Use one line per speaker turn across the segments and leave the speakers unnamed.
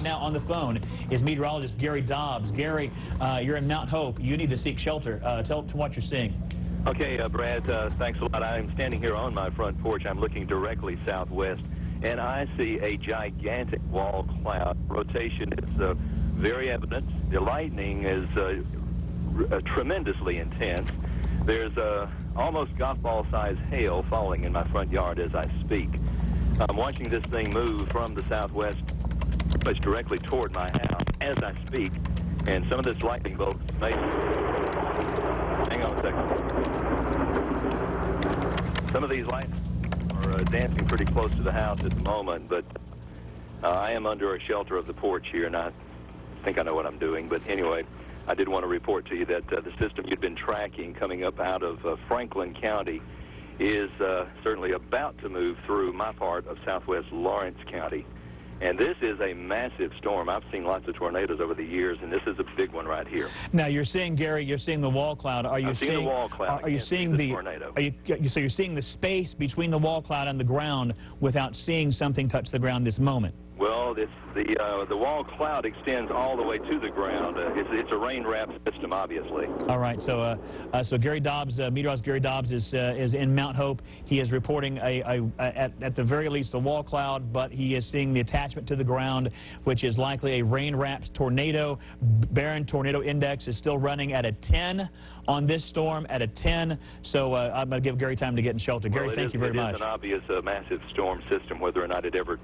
now on the phone is meteorologist Gary Dobbs. Gary, you're in Mount Hope. You need to seek shelter. Tell us what you're seeing.
Okay, Brad, thanks a lot. I'm standing here on my front porch. I'm looking directly southwest, and I see a gigantic wall cloud. Rotation is very evident. The lightning is tremendously intense. There's almost golf ball-sized hail falling in my front yard as I speak. I'm watching this thing move from the southwest much directly toward my house as I speak, and some of this lightning bolts may... Hang on a second. Some of these lights are dancing pretty close to the house at the moment, but I am under a shelter of the porch here, and I think I know what I'm doing. But anyway, I did want to report to you that the system you'd been tracking coming up out of Franklin County is certainly about to move through my part of southwest Lawrence County. And this is a massive storm. I've seen lots of tornadoes over the years, and this is a big one right here.
Now, you're seeing, Gary, you're seeing the wall cloud. Are you
seeing the wall cloud?
Are you seeing the
tornado?
So you're seeing the space between the wall cloud and the ground without seeing something touch the ground this moment?
Well, the wall cloud extends all the way to the ground. It's a rain-wrapped system, obviously.
All right. So Gary Dobbs, meteorologist Gary Dobbs, is in Mount Hope. He is reporting at the very least a wall cloud, but he is seeing the attachment to the ground, which is likely a rain-wrapped tornado. Barron tornado index is still running at a 10 on this storm, at a 10. So I'm going to give Gary time to get in shelter. Gary, thank you very much.
It is an obvious massive storm system, whether or not it ever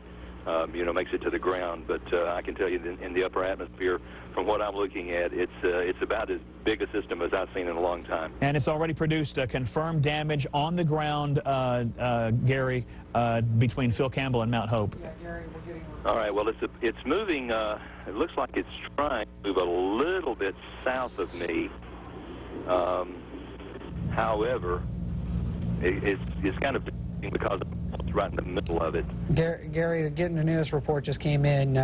makes it to the ground, but I can tell you in the upper atmosphere, from what I'm looking at, it's about as big a system as I've seen in a long time.
And it's already produced confirmed damage on the ground, Gary, between Phil Campbell and Mount Hope.
Yeah, Gary, we're getting...
All right, well, it's moving, it looks like it's trying to move a little bit south of me. However, it's kind of because it's right in the middle of it.
Gary, getting the news report just came in.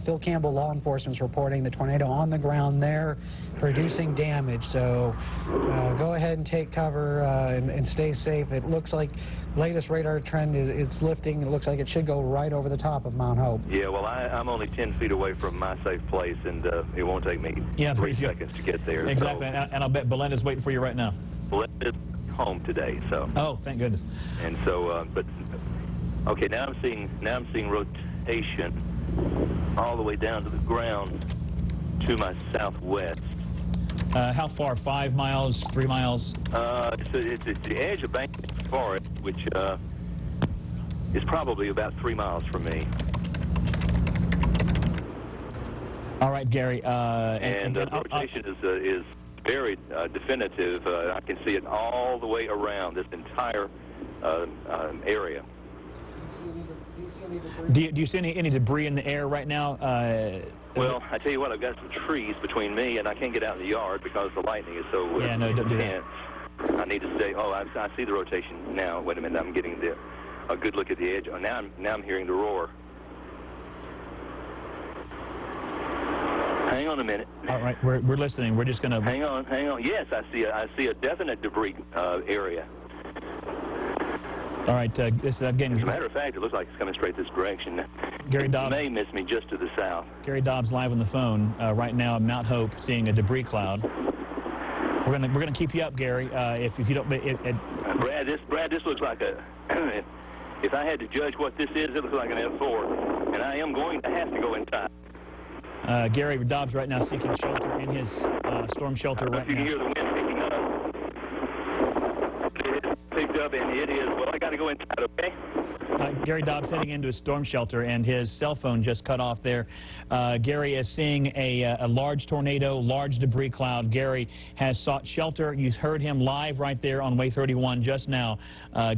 Phil Campbell Law Enforcement's reporting the tornado on the ground there, producing damage. So go ahead and take cover and stay safe. It looks like latest radar trend is lifting. It looks like it should go right over the top of Mount Hope.
Yeah, well, I'm only 10 feet away from my safe place, and it won't take me 3 seconds to get there.
Exactly, so. And I'll bet Belinda's waiting for you right now.
Belinda's home today, so.
Oh, thank goodness.
And so, but okay, now I'm seeing rotation all the way down to the ground to my southwest.
How far? 5 miles? 3 miles?
It's the edge of Bankers Forest, which is probably about 3 miles from me.
All right, Gary.
And the rotation is very definitive. I can see it all the way around this entire area.
Do you see any debris in the air right now?
Well, I tell you what, I've got some trees between me, and I can't get out in the yard because the lightning is so
yeah, no, don't do that.
I need to stay. Oh, I see the rotation now. Wait a minute, I'm getting a good look at the edge. Oh, now I'm hearing the roar. Hang on a minute.
All right, we're listening. We're just going to...
Hang on. Yes, I see a definite debris area.
All right, this again...
As a matter of fact, it looks like it's coming straight this direction.
Gary Dobbs...
It may miss me just to the south.
Gary Dobbs live on the phone right now at Mount Hope, seeing a debris cloud. We're gonna keep you up, Gary. If you don't...
Brad, this looks like a... If I had to judge what this is, it looks like an F4, and I am going to have to go inside.
Gary Dobbs right now seeking shelter in his storm shelter right now.
You can hear the wind picking up. It is picked up, and it is, well, I got to go inside, okay?
Gary Dobbs heading into his storm shelter, and his cell phone just cut off there. Gary is seeing a large tornado, large debris cloud. Gary has sought shelter. You heard him live right there on WAAY-31 just now.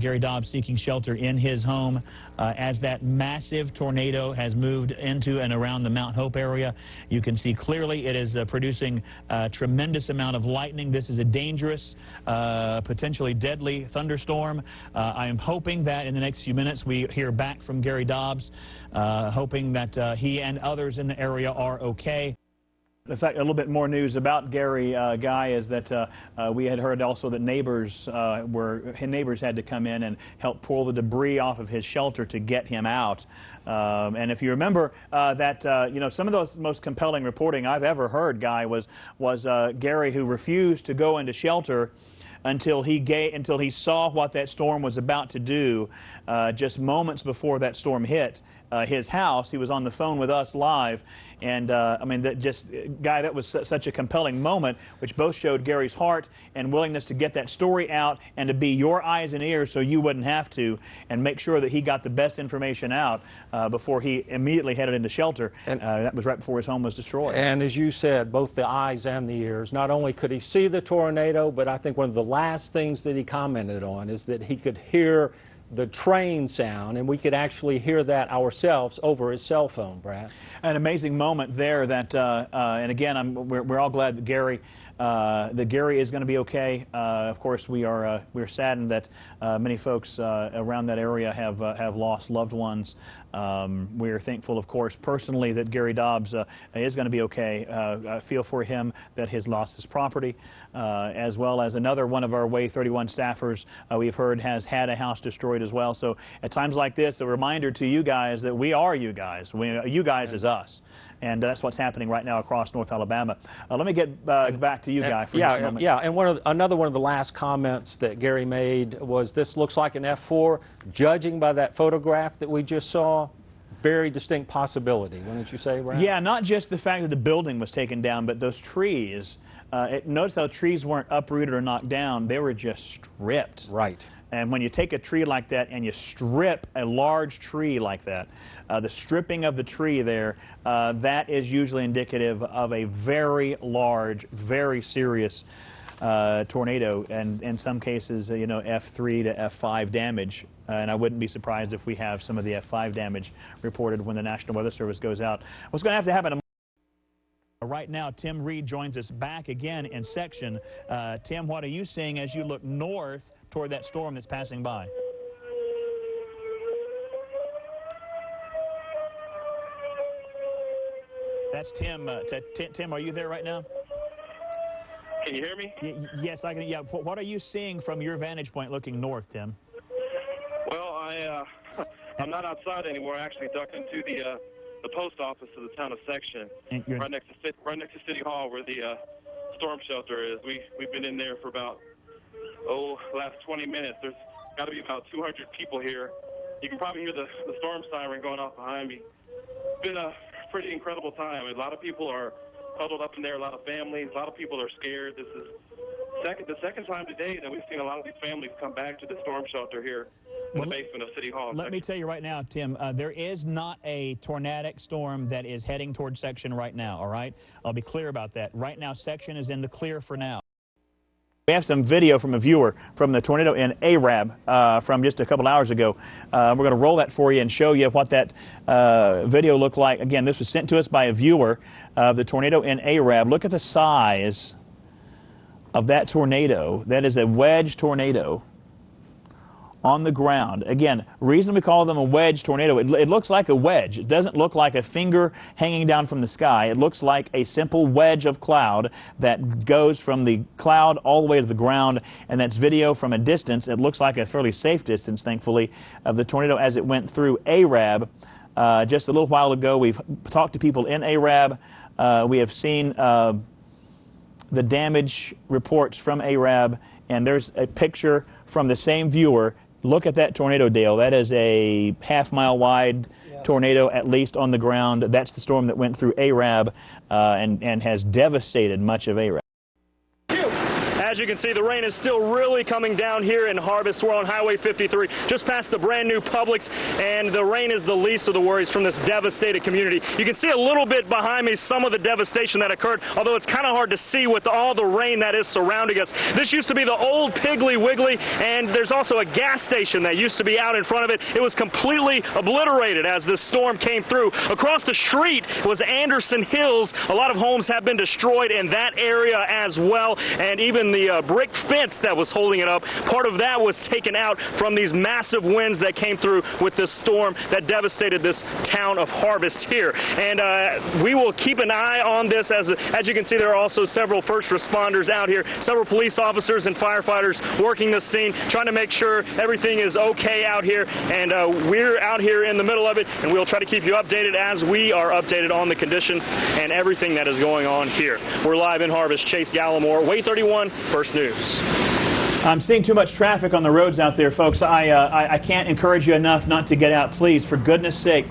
Gary Dobbs seeking shelter in his home as that massive tornado has moved into and around the Mount Hope area. You can see clearly it is producing a tremendous amount of lightning. This is a dangerous, potentially deadly thunderstorm. I am hoping that in the next few minutes we hear back from Gary Dobbs, hoping that he and others in the area are okay. In fact, a little bit more news about Gary, Guy, is that we had heard also that neighbors had to come in and help pull the debris off of his shelter to get him out. And if you remember you know, some of those most compelling reporting I've ever heard, Guy, was Gary, who refused to go into shelter until he saw what that storm was about to do. Just moments before that storm hit his house, he was on the phone with us live, and I mean, Guy, that was such a compelling moment, which both showed Gary's heart and willingness to get that story out and to be your eyes and ears so you wouldn't have to, and make sure that he got the best information out before he immediately headed into shelter. And that was right before his home was destroyed.
And as you said, both the eyes and the ears. Not only could he see the tornado, but I think one of the last things that he commented on is that he could hear the train sound, and we could actually hear that ourselves over his cell phone, Brad.
An amazing moment there that, and again, we're all glad that Gary is going to be okay. Of course, we're saddened that many folks around that area have lost loved ones. We're thankful, of course, personally that Gary Dobbs is going to be okay. I feel for him that he's lost his property, as well as another one of our WAAY-31 staffers we've heard has had a house destroyed as well. So at times like this, a reminder to you guys that we are you guys. You guys is us. And that's what's happening right now across North Alabama. Let me get back to you, Guy, for just a moment.
Yeah, and another one of the last comments that Gary made was, this looks like an F4. Judging by that photograph that we just saw, very distinct possibility, wouldn't you say, Brad?
Yeah, not just the fact that the building was taken down, but those trees. Notice how trees weren't uprooted or knocked down. They were just stripped.
Right.
And when you take a tree like that and you strip a large tree like that, the stripping of the tree there, that is usually indicative of a very large, very serious tornado, and in some cases, you know, F3 to F5 damage. And I wouldn't be surprised if we have some of the F5 damage reported when the National Weather Service goes out. What's going to have to happen? Right now, Tim Reed joins us back again in section. Tim, what are you seeing as you look north toward that storm that's passing by? That's Tim. Tim, are you there right now?
Can you hear me?
Yes, I can. Yeah. What are you seeing from your vantage point looking north, Tim?
Well, I'm not outside anymore. I actually ducked into the post office of the town of Section, right next to City Hall, where the storm shelter is. We've been in there for about last 20 minutes. There's got to be about 200 people here. You can probably hear the storm siren going off behind me. It's been a pretty incredible time. A lot of people are huddled up in there, a lot of families, a lot of people are scared. This is the second time today that we've seen a lot of these families come back to the storm shelter here in the basement of City Hall.
Let me tell you right now, Tim, there is not a tornadic storm that is heading towards Section right now, all right? I'll be clear about that. Right now, Section is in the clear for now. We have some video from a viewer from the tornado in Arab from just a couple hours ago. We're going to roll that for you and show you what that video looked like. Again, this was sent to us by a viewer of the tornado in Arab. Look at the size of that tornado. That is a wedge tornado on the ground. Again, reason we call them a wedge tornado, it looks like a wedge. It doesn't look like a finger hanging down from the sky. It looks like a simple wedge of cloud that goes from the cloud all the way to the ground, and that's video from a distance. It looks like a fairly safe distance, thankfully, of the tornado as it went through Arab. Just a little while ago, we've talked to people in Arab. We have seen the damage reports from Arab, and there's a picture from the same viewer. Look at that tornado, Dale. That is a half-mile wide tornado, at least on the ground. That's the storm that went through Arab and has devastated much of Arab.
As you can see, the rain is still really coming down here in Harvest. We're on Highway 53, just past the brand new Publix, and the rain is the least of the worries from this devastated community. You can see a little bit behind me some of the devastation that occurred, although it's kind of hard to see with all the rain that is surrounding us. This used to be the old Piggly Wiggly, and there's also a gas station that used to be out in front of it. It was completely obliterated as this storm came through. Across the street was Anderson Hills. A lot of homes have been destroyed in that area as well, and even the the brick fence that was holding it up. Part of that was taken out from these massive winds that came through with this storm that devastated this town of Harvest here. And we will keep an eye on this. As you can see, there are also several first responders out here, several police officers and firefighters working the scene, trying to make sure everything is okay out here. And we're out here in the middle of it, and we'll try to keep you updated as we are updated on the condition and everything that is going on here. We're live in Harvest. Chase Gallimore, WAAY-31, First News.
I'm seeing too much traffic on the roads out there, folks. I can't encourage you enough not to get out, please. For goodness sake,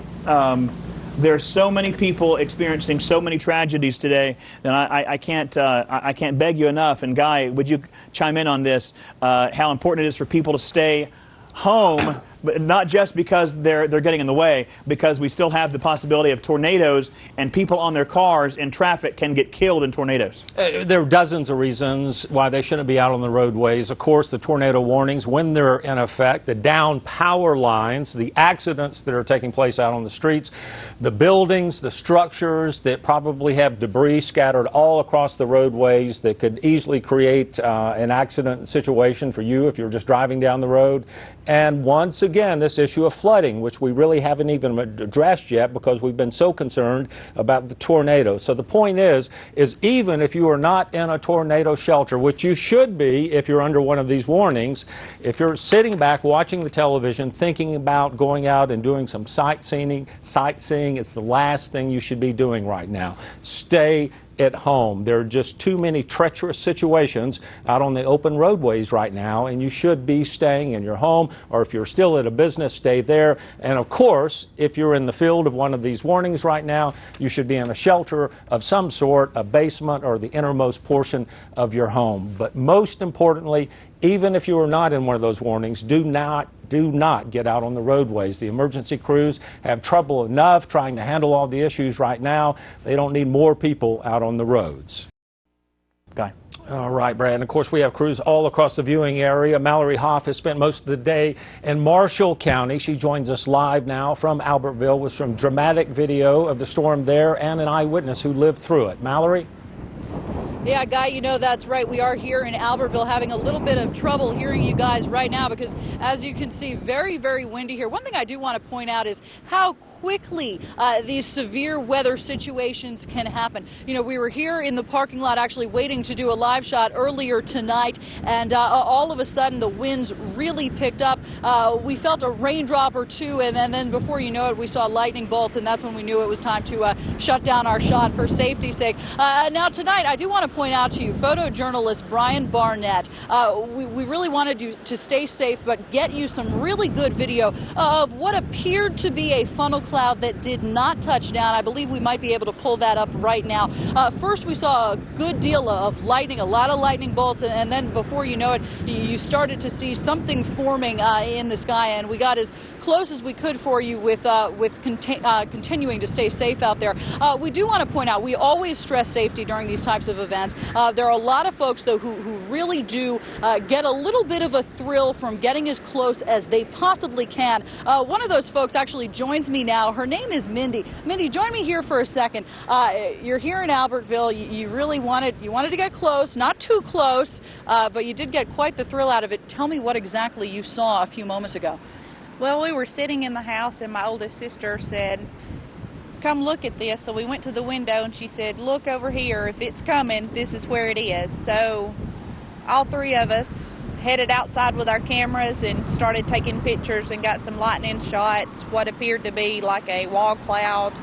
there's so many people experiencing so many tragedies today, and I can't beg you enough. And Guy, would you chime in on this? How important it is for people to stay home, but not just because they're getting in the way, because we still have the possibility of tornadoes, and people on their cars in traffic can get killed in tornadoes.
There are dozens of reasons why they shouldn't be out on the roadways. Of course, the tornado warnings, when they're in effect, the down power lines, the accidents that are taking place out on the streets, the buildings, the structures that probably have debris scattered all across the roadways that could easily create an accident situation for you if you're just driving down the road. And once again, this issue of flooding, which we really haven't even addressed yet because we've been so concerned about the tornado. So the point is even if you are not in a tornado shelter, which you should be if you're under one of these warnings, if you're sitting back watching the television thinking about going out and doing some sightseeing, it's the last thing you should be doing right now. Stay at home. There are just too many treacherous situations out on the open roadways right now, and you should be staying in your home, or if you're still at a business, stay there. And of course, if you're in the field of one of these warnings right now, you should be in a shelter of some sort, a basement or the innermost portion of your home. But most importantly, even if you are not in one of those warnings, do not get out on the roadways. The emergency crews have trouble enough trying to handle all the issues right now. They don't need more people out on the roads.
Guy.
All right, Brad. And of course, we have crews all across the viewing area. Mallory Hoff has spent most of the day in Marshall County. She joins us live now from Albertville with some dramatic video of the storm there and an eyewitness who lived through it. Mallory?
Yeah, Guy, you know that's right. We are here in Albertville having a little bit of trouble hearing you guys right now because, as you can see, very, very windy here. One thing I do want to point out is how quickly these severe weather situations can happen. You know, we were here in the parking lot actually waiting to do a live shot earlier tonight, and all of a sudden the winds really picked up. We felt a raindrop or two, and then before you know it, we saw a lightning bolt, and that's when we knew it was time to shut down our shot for safety's sake. Now tonight, I do want to point out to you, photojournalist Brian Barnett, we really wanted you to stay safe, but get you some really good video of what appeared to be a funnel cloud that did not touch down. I believe we might be able to pull that up right now. First, we saw a good deal of lightning, a lot of lightning bolts, and then before you know it, you started to see something forming in the sky, and we got as close as we could for you with continuing to stay safe out there. We do want to point out, we always stress safety during these types of events. There are a lot of folks, though, who really do get a little bit of a thrill from getting as close as they possibly can. One of those folks actually joins me now. Her name is Mindy. Mindy, join me here for a second. You're here in Albertville. You really wanted to get close, not too close, but you did get quite the thrill out of it. Tell me what exactly you saw a few moments ago.
Well, we were sitting in the house, and my oldest sister said, "Come look at this." So we went to the window, and she said, "Look over here. If it's coming, this is where it is." So all three of us headed outside with our cameras and started taking pictures and got some lightning shots, what appeared to be like a wall cloud,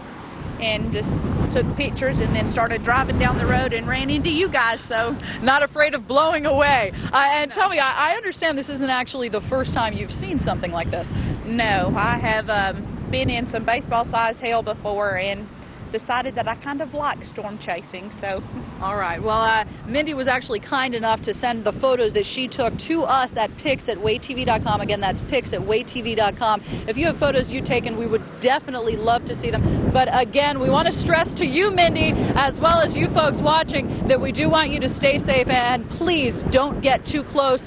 and just took pictures and then started driving down the road and ran into you guys. So
not afraid of blowing away. And tell me, I understand this isn't actually the first time you've seen something like this.
No, I have been in some baseball-sized hail before and decided that I kind of like storm chasing, so.
All right. Well, Mindy was actually kind enough to send the photos that she took to us at pics@WAAY-TV.com. Again, that's pics@WAAY-TV.com. If you have photos you've taken, we would definitely love to see them. But again, we want to stress to you, Mindy, as well as you folks watching, that we do want you to stay safe, and please don't get too close.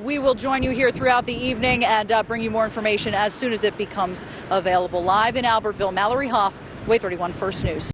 We will join you here throughout the evening and bring you more information as soon as it becomes available. Live in Albertville, Mallory Hoff, WAAY-31 First News.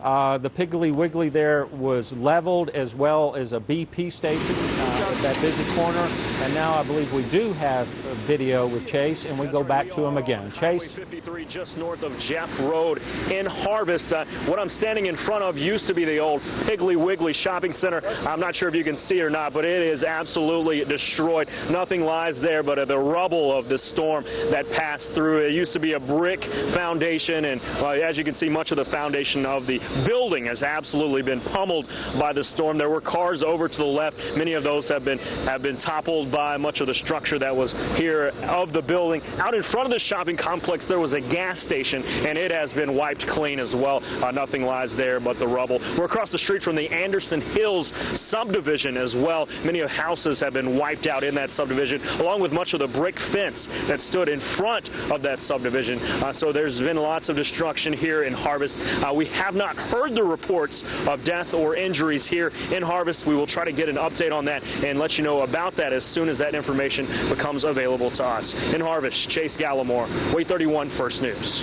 The Piggly Wiggly there was leveled, as well as a BP station at that busy corner. And now I believe we do have a video with Chase, and we go back to him again. Chase?
Highway 53 just north of Jeff Road in Harvest. What I'm standing in front of used to be the old Piggly Wiggly shopping center. I'm not sure if you can see it or not, but it is absolutely destroyed. Nothing lies there but the rubble of the storm that passed through. It used to be a brick foundation, and as you can see, much of the foundation of the building has absolutely been pummeled by the storm. There were cars over to the left. Many of those have been toppled by much of the structure that was here of the building. Out in front of the shopping complex, there was a gas station, and it has been wiped clean as well. Nothing lies there but the rubble. We're across the street from the Anderson Hills subdivision as well. Many of houses have been wiped out in that subdivision, along with much of the brick fence that stood in front of that subdivision. So there's been lots of destruction here in Harvest. We have not heard the reports of death or injuries here in Harvest. We will try to get an update on that and let you know about that as soon as that information becomes available to us. In Harvest, Chase Gallimore, WAAY-31 First News.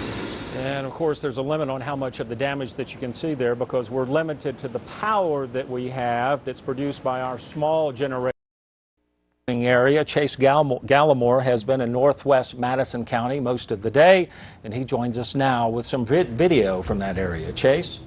And of course, there's a limit on how much of the damage that you can see there, because we're limited to the power that we have that's produced by our small generation area. Chase Gallimore has been in northwest Madison County most of the day, and he joins us now with some video from that area. Chase?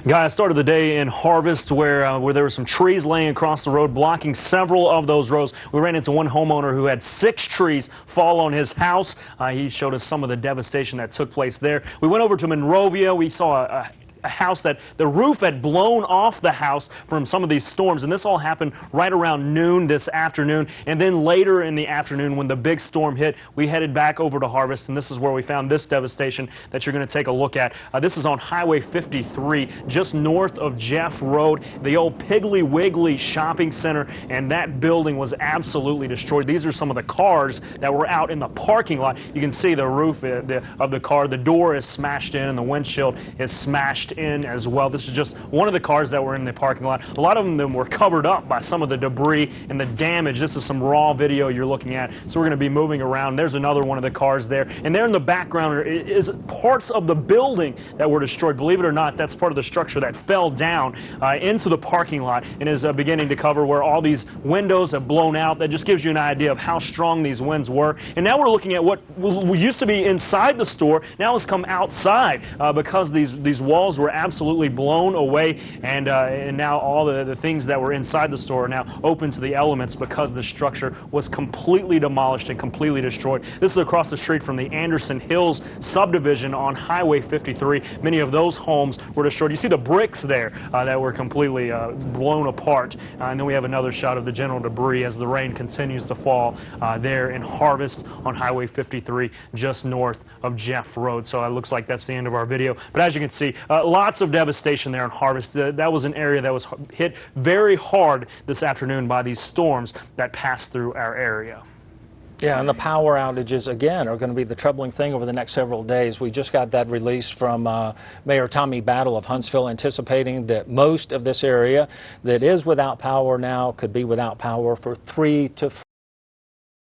Guys, started the day in Harvest where there were some trees laying across the road, blocking several of those roads. We ran into one homeowner who had 6 trees fall on his house. He showed us some of the devastation that took place there. We went over to Monrovia. We saw a house that the roof had blown off the house from some of these storms, and this all happened right around noon this afternoon. And then later in the afternoon, when the big storm hit, we headed back over to Harvest, and this is where we found this devastation that you're going to take a look at. This is on Highway 53, just north of Jeff Road, the old Piggly Wiggly shopping center, and that building was absolutely destroyed. These are some of the cars that were out in the parking lot. You can see the roof of the car. The door is smashed in, and the windshield is smashed in as well. This is just one of the cars that were in the parking lot. A lot of them were covered up by some of the debris and the damage. This is some raw video you're looking at, so we're going to be moving around. There's another one of the cars there, and there in the background is parts of the building that were destroyed. Believe it or not, that's part of the structure that fell down into the parking lot and is beginning to cover where all these windows have blown out. That just gives you an idea of how strong these winds were. And now we're looking at what used to be inside the store, now has come outside because these walls were absolutely blown away, and now all the things that were inside the store are now open to the elements because the structure was completely demolished and completely destroyed. This is across the street from the Anderson Hills subdivision on Highway 53. Many of those homes were destroyed. You see the bricks there that were completely blown apart, and then we have another shot of the general debris as the rain continues to fall there in Harvest on Highway 53 just north of Jeff Road. So it looks like that's the end of our video, but as you can see, lots of devastation there in Harvest. That was an area that was hit very hard this afternoon by these storms that passed through our area.
Yeah, and the power outages, again, are going to be the troubling thing over the next several days. We just got that release from Mayor Tommy Battle of Huntsville, anticipating that most of this area that is without power now could be without power for 3 to 4